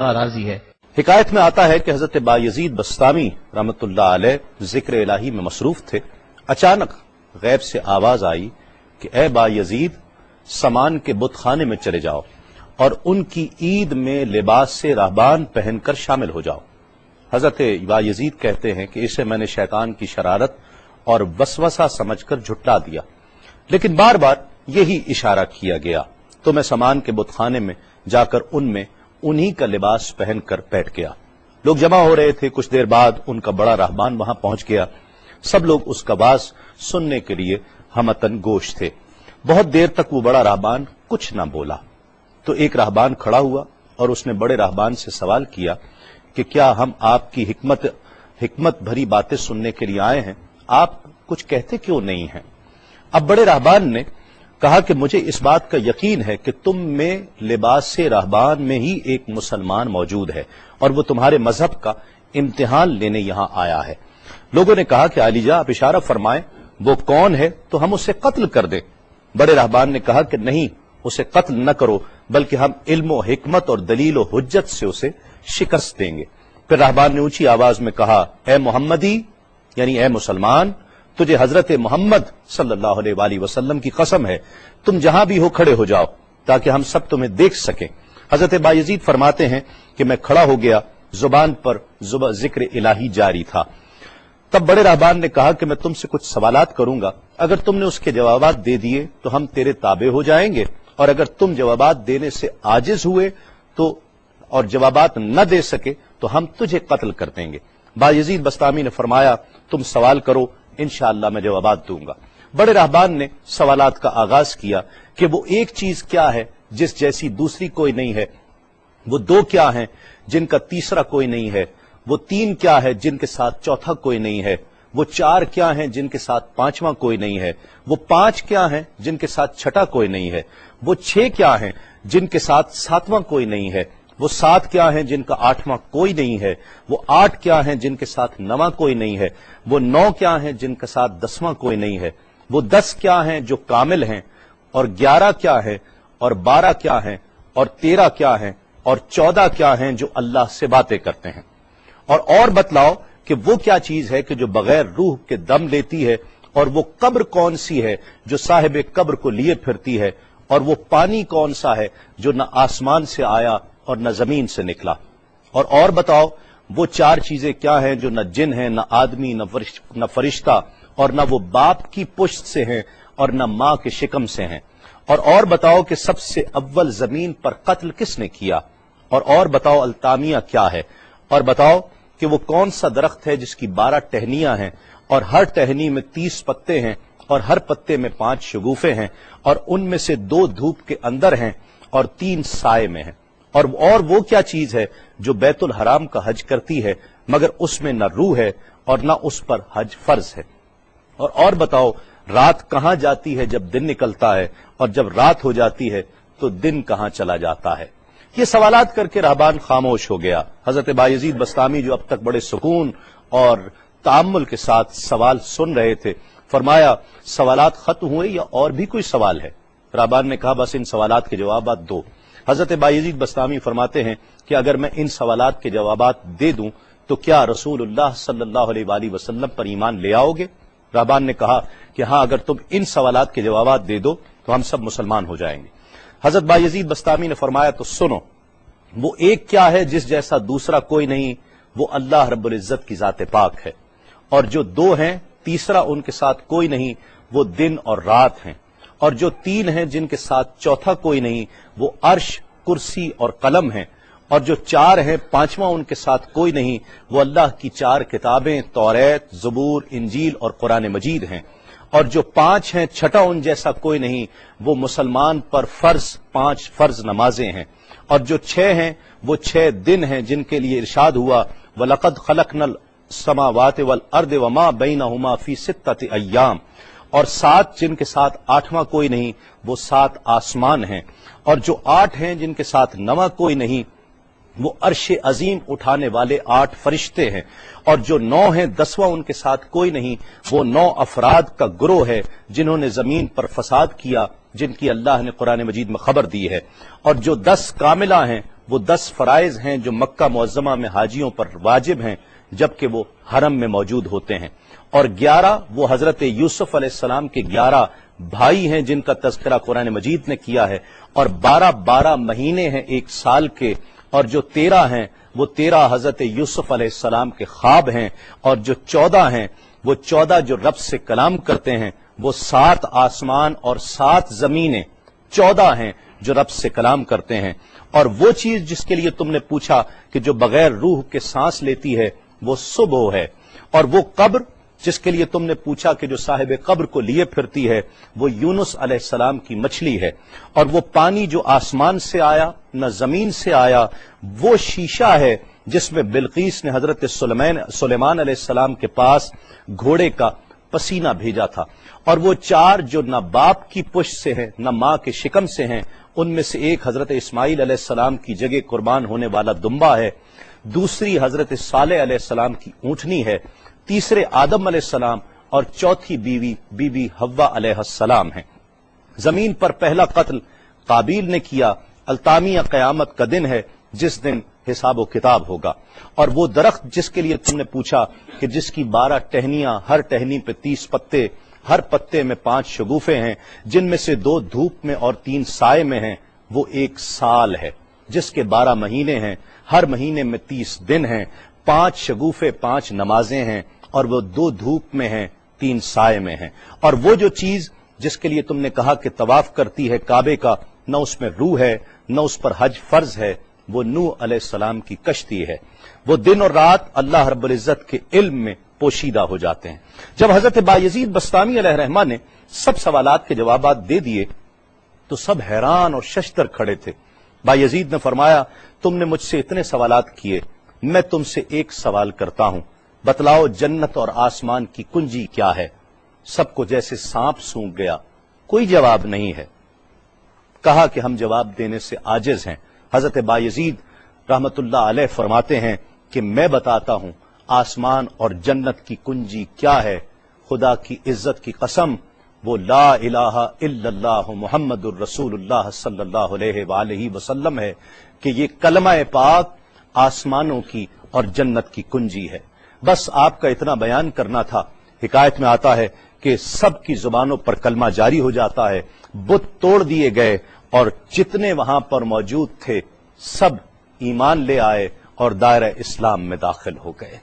راضی ہے۔ حکایت میں آتا ہے کہ حضرت بایزید بستامی رحمۃ اللہ علیہ ذکر الہی میں مصروف تھے، اچانک غیب سے آواز آئی کہ اے بایزید، سامان کے بت خانے میں چلے جاؤ اور ان کی عید میں لباس سے راہبان پہن کر شامل ہو جاؤ۔ حضرت بایزید کہتے ہیں کہ اسے میں نے شیطان کی شرارت اور وسوسہ سمجھ کر جھٹلا دیا، لیکن بار بار یہی اشارہ کیا گیا تو میں سامان کے بت خانے میں جا کر ان میں انہی کا لباس پہن کر بیٹھ گیا۔ لوگ جمع ہو رہے تھے، کچھ دیر بعد ان کا بڑا راہبان وہاں پہنچ گیا۔ سب لوگ اس کا باز سننے کے لیے ہمتن گوش تھے۔ بہت دیر تک وہ بڑا راہبان کچھ نہ بولا تو ایک راہبان کھڑا ہوا اور اس نے بڑے راہبان سے سوال کیا کہ کیا ہم آپ کی حکمت بھری باتیں سننے کے لیے آئے ہیں، آپ کچھ کہتے کیوں نہیں ہیں؟ اب بڑے راہبان نے کہا کہ مجھے اس بات کا یقین ہے کہ تم میں لباس سے راہبان میں ہی ایک مسلمان موجود ہے اور وہ تمہارے مذہب کا امتحان لینے یہاں آیا ہے۔ لوگوں نے کہا کہ علی جاں آپ اشارہ فرمائیں، وہ کون ہے تو ہم اسے قتل کر دیں۔ بڑے راہبان نے کہا کہ نہیں، اسے قتل نہ کرو، بلکہ ہم علم و حکمت اور دلیل و حجت سے اسے شکست دیں گے۔ پھر راہبان نے اونچی آواز میں کہا، اے محمدی، یعنی اے مسلمان، تجھے حضرت محمد صلی اللہ علیہ وآلہ وسلم کی قسم ہے، تم جہاں بھی ہو کھڑے ہو جاؤ تاکہ ہم سب تمہیں دیکھ سکیں۔ حضرت بایزید فرماتے ہیں کہ میں کھڑا ہو گیا، زبان پر ذکر الہی جاری تھا۔ تب بڑے راہبان نے کہا کہ میں تم سے کچھ سوالات کروں گا، اگر تم نے اس کے جوابات دے دیے تو ہم تیرے تابع ہو جائیں گے، اور اگر تم جوابات دینے سے عاجز ہوئے تو اور جوابات نہ دے سکے تو ہم تجھے قتل کر دیں گے۔ بایزید بستامی نے فرمایا، تم سوال کرو، انشاءاللہ میں جوابات دوں گا۔ بڑے راہبان نے سوالات کا آغاز کیا کہ وہ ایک چیز کیا ہے جس جیسی دوسری کوئی نہیں ہے، وہ دو کیا ہیں جن کا تیسرا کوئی نہیں ہے، وہ تین کیا ہے جن کے ساتھ چوتھا کوئی نہیں ہے، وہ چار کیا ہیں جن کے ساتھ پانچواں کوئی نہیں ہے، وہ پانچ کیا ہیں جن کے ساتھ چھٹا کوئی نہیں ہے، وہ چھ کیا ہیں جن کے ساتھ ساتواں کوئی نہیں ہے، وہ سات کیا ہیں جن کا آٹھواں کوئی نہیں ہے، وہ آٹھ کیا ہیں جن کے ساتھ نواں کوئی نہیں ہے، وہ نو کیا ہیں جن کے ساتھ دسواں کوئی نہیں ہے، وہ 10 کیا ہیں جو کامل ہیں، اور 11 کیا ہے، اور 12 کیا ہیں، اور 13 کیا ہیں، اور 14 کیا ہیں جو اللہ سے باتیں کرتے ہیں، اور بتلاؤ کہ وہ کیا چیز ہے کہ جو بغیر روح کے دم لیتی ہے، اور وہ قبر کون سی ہے جو صاحب قبر کو لیے پھرتی ہے، اور وہ پانی کون سا ہے جو نہ آسمان سے آیا اور نہ زمین سے نکلا، اور بتاؤ وہ چار چیزیں کیا ہیں جو نہ جن ہیں، نہ آدمی، نہ فرشتہ، اور نہ وہ باپ کی پشت سے ہیں اور نہ ماں کے شکم سے ہیں، اور بتاؤ کہ سب سے اول زمین پر قتل کس نے کیا، اور بتاؤ التامیہ کیا ہے، اور بتاؤ کہ وہ کون سا درخت ہے جس کی 12 ٹہنیاں ہیں اور ہر ٹہنی میں 30 پتے ہیں اور ہر پتے میں 5 شگوفے ہیں، اور ان میں سے 2 دھوپ کے اندر ہیں اور 3 سائے میں ہیں، اور وہ کیا چیز ہے جو بیت الحرام کا حج کرتی ہے مگر اس میں نہ روح ہے اور نہ اس پر حج فرض ہے، اور بتاؤ رات کہاں جاتی ہے جب دن نکلتا ہے، اور جب رات ہو جاتی ہے تو دن کہاں چلا جاتا ہے۔ یہ سوالات کر کے راہبان خاموش ہو گیا۔ حضرت بایزید بستامی جو اب تک بڑے سکون اور تأمل کے ساتھ سوال سن رہے تھے، فرمایا، سوالات ختم ہوئے یا اور بھی کوئی سوال ہے؟ راہبان نے کہا، بس ان سوالات کے جوابات دو۔ حضرت بایزید بستامی فرماتے ہیں کہ اگر میں ان سوالات کے جوابات دے دوں تو کیا رسول اللہ صلی اللہ علیہ وآلہ وسلم پر ایمان لے آؤ گے؟ راہبان نے کہا کہ ہاں، اگر تم ان سوالات کے جوابات دے دو تو ہم سب مسلمان ہو جائیں گے۔ حضرت بایزید بستامی نے فرمایا، تو سنو، وہ ایک کیا ہے جس جیسا دوسرا کوئی نہیں، وہ اللہ رب العزت کی ذات پاک ہے، اور جو 2 ہیں تیسرا ان کے ساتھ کوئی نہیں، وہ دن اور رات ہیں، اور جو 3 ہیں جن کے ساتھ چوتھا کوئی نہیں، وہ عرش، کرسی اور قلم ہیں، اور جو 4 ہیں 5واں ان کے ساتھ کوئی نہیں، وہ اللہ کی 4 کتابیں توریت، زبور، انجیل اور قرآن مجید ہیں، اور جو 5 ہیں چھٹا ان جیسا کوئی نہیں، وہ مسلمان پر فرض 5 فرض نمازیں ہیں، اور جو 6 ہیں وہ 6 دن ہیں جن کے لیے ارشاد ہوا، وَلَقَدْ خَلَقْنَا السَّمَاوَاتِ وَالْأَرْضِ وَمَا بَيْنَهُمَا فِي 6 أَيَّامٍ، اور 7 جن کے ساتھ 8واں کوئی نہیں، وہ 7 آسمان ہیں، اور جو 8 ہیں جن کے ساتھ 9واں کوئی نہیں، وہ عرش عظیم اٹھانے والے 8 فرشتے ہیں، اور جو 9 ہیں 10واں ان کے ساتھ کوئی نہیں، وہ 9 افراد کا گروہ ہے جنہوں نے زمین پر فساد کیا، جن کی اللہ نے قرآن مجید میں خبر دی ہے، اور جو 10 کاملہ ہیں وہ 10 فرائض ہیں جو مکہ معظمہ میں حاجیوں پر واجب ہیں جبکہ وہ حرم میں موجود ہوتے ہیں، اور 11 وہ حضرت یوسف علیہ السلام کے 11 بھائی ہیں جن کا تذکرہ قرآن مجید نے کیا ہے، اور 12 مہینے ہیں ایک سال کے، اور جو 13 ہیں وہ 13 حضرت یوسف علیہ السلام کے خواب ہیں، اور جو 14 ہیں وہ 14 جو رب سے کلام کرتے ہیں، وہ 7 آسمان اور 7 زمینیں 14 ہیں جو رب سے کلام کرتے ہیں، اور وہ چیز جس کے لیے تم نے پوچھا کہ جو بغیر روح کے سانس لیتی ہے وہ صبح ہے، اور وہ قبر جس کے لیے تم نے پوچھا کہ جو صاحب قبر کو لیے پھرتی ہے وہ یونس علیہ السلام کی مچھلی ہے، اور وہ پانی جو آسمان سے آیا نہ زمین سے آیا وہ شیشہ ہے جس میں بلقیس نے حضرت سلیمان علیہ السلام کے پاس گھوڑے کا پسینہ بھیجا تھا، اور وہ 4 جو نہ باپ کی پشت سے ہیں نہ ماں کے شکم سے ہیں، ان میں سے ایک حضرت اسماعیل علیہ السلام کی جگہ قربان ہونے والا دمبا ہے، دوسری حضرت صالح علیہ السلام کی اونٹنی ہے، تیسرے آدم علیہ السلام، اور چوتھی بیوی بی بی حوا علیہ السلام ہیں۔ زمین پر پہلا قتل قابیل نے کیا، التامیہ قیامت کا دن ہے جس دن حساب و کتاب ہوگا، اور وہ درخت جس کے لیے تم نے پوچھا کہ جس کی 12 ٹہنیاں، ہر ٹہنی پہ 30 پتے، ہر پتے میں 5 شگوفے ہیں جن میں سے 2 دھوپ میں اور 3 سائے میں ہیں، وہ 1 سال ہے جس کے 12 مہینے ہیں، ہر مہینے میں 30 دن ہیں، 5 شگوفے 5 نمازیں ہیں، اور وہ 2 دھوپ میں ہیں 3 سائے میں ہیں، اور وہ جو چیز جس کے لیے تم نے کہا کہ طواف کرتی ہے کعبے کا، نہ اس میں روح ہے نہ اس پر حج فرض ہے، وہ نوح علیہ السلام کی کشتی ہے، وہ دن اور رات اللہ رب العزت کے علم میں پوشیدہ ہو جاتے ہیں۔ جب حضرت بایزید بسطامی علیہ الرحمہ نے سب سوالات کے جوابات دے دیے تو سب حیران اور ششدر کھڑے تھے۔ بایزید نے فرمایا تم نے مجھ سے اتنے سوالات کیے، میں تم سے ایک سوال کرتا ہوں، بتلاؤ جنت اور آسمان کی کنجی کیا ہے؟ سب کو جیسے سانپ سونگ گیا، کوئی جواب نہیں ہے۔ کہا کہ ہم جواب دینے سے عاجز ہیں۔ حضرت بایزید رحمت اللہ علیہ فرماتے ہیں کہ میں بتاتا ہوں آسمان اور جنت کی کنجی کیا ہے، خدا کی عزت کی قسم وہ لا الہ الا اللہ محمد الرسول اللہ صلی اللہ علیہ وآلہ وسلم ہے کہ یہ کلمہ پاک آسمانوں کی اور جنت کی کنجی ہے۔ بس آپ کا اتنا بیان کرنا تھا۔ حکایت میں آتا ہے کہ سب کی زبانوں پر کلمہ جاری ہو جاتا ہے، بت توڑ دیے گئے، اور جتنے وہاں پر موجود تھے سب ایمان لے آئے اور دائرہ اسلام میں داخل ہو گئے۔